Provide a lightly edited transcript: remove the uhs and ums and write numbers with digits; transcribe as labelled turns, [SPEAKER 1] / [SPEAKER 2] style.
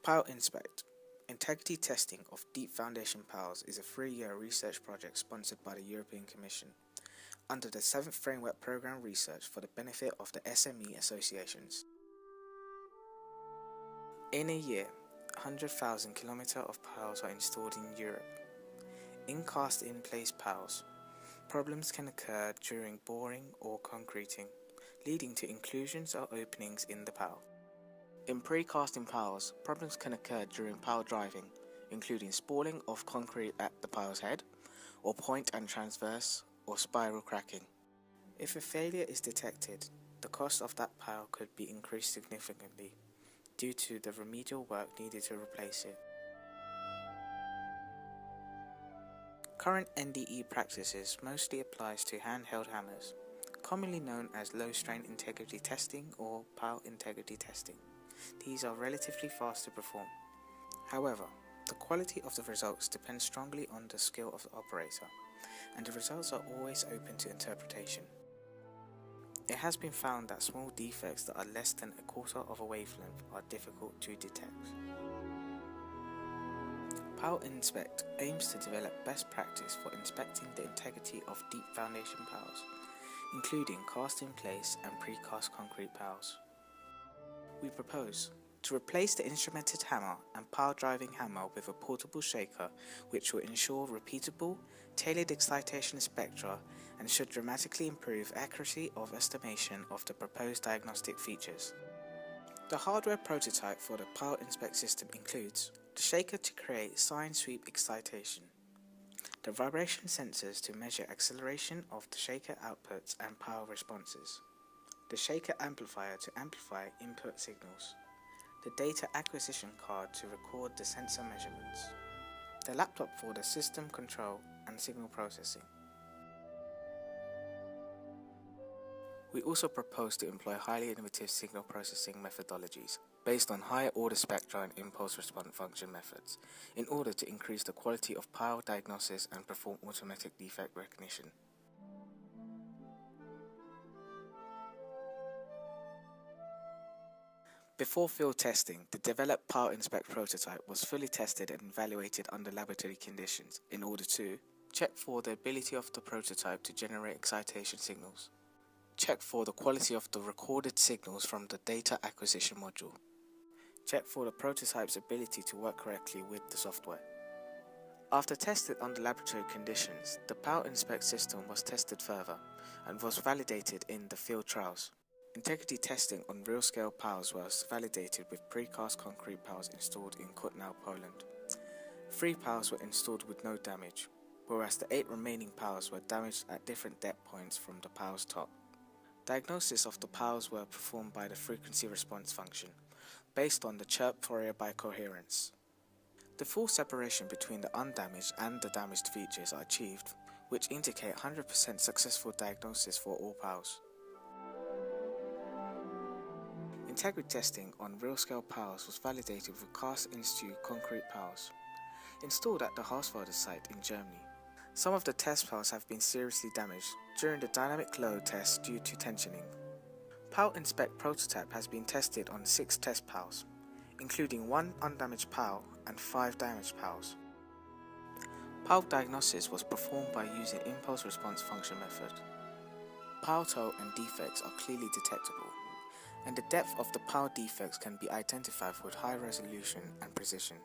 [SPEAKER 1] PileInspect, integrity testing of deep foundation piles, is a 3-year research project sponsored by the European Commission under the 7th Framework Programme Research for the benefit of the SME associations. In a year, 100,000 kilometers of piles are installed in Europe. In cast-in-place piles, problems can occur during boring or concreting, leading to inclusions or openings in the pile. In pre-casting piles, problems can occur during pile driving, including spalling of concrete at the pile's head, or point and transverse or spiral cracking. If a failure is detected, the cost of that pile could be increased significantly due to the remedial work needed to replace it. Current NDE practices mostly applies to handheld hammers, commonly known as low-strain integrity testing or pile integrity testing. These are relatively fast to perform. However, the quality of the results depends strongly on the skill of the operator, and the results are always open to interpretation. It has been found that small defects that are less than a quarter of a wavelength are difficult to detect. PileInspect aims to develop best practice for inspecting the integrity of deep foundation piles, including cast-in-place and precast concrete piles. We propose to replace the instrumented hammer and pile driving hammer with a portable shaker, which will ensure repeatable, tailored excitation spectra and should dramatically improve accuracy of estimation of the proposed diagnostic features. The hardware prototype for the PileInspect system includes the shaker to create sine sweep excitation, the vibration sensors to measure acceleration of the shaker outputs and pile responses, the shaker amplifier to amplify input signals, the data acquisition card to record the sensor measurements, the laptop for the system control and signal processing. We also propose to employ highly innovative signal processing methodologies based on higher order spectra and impulse response function methods in order to increase the quality of pile diagnosis and perform automatic defect recognition. Before field testing, the developed PileInspect prototype was fully tested and evaluated under laboratory conditions in order to check for the ability of the prototype to generate excitation signals, check for the quality of the recorded signals from the data acquisition module, check for the prototype's ability to work correctly with the software. After tested under laboratory conditions, the PileInspect system was tested further and was validated in the field trials. Integrity testing on real-scale piles was validated with precast concrete piles installed in Kutnau, Poland. 3 piles were installed with no damage, whereas the 8 remaining piles were damaged at different depth points from the pile's top. Diagnosis of the piles were performed by the frequency response function, based on the chirp Fourier bicoherence. The full separation between the undamaged and the damaged features are achieved, which indicate 100% successful diagnosis for all piles. Integrity testing on real-scale piles was validated with cast-in-situ concrete piles, installed at the Hauswalder site in Germany. Some of the test piles have been seriously damaged during the dynamic load test due to tensioning. PileInspect prototype has been tested on 6 test piles, including 1 undamaged pile and 5 damaged piles. Pile diagnosis was performed by using impulse response function method. Pile toe and defects are clearly detectable, and the depth of the pile defects can be identified with high resolution and precision.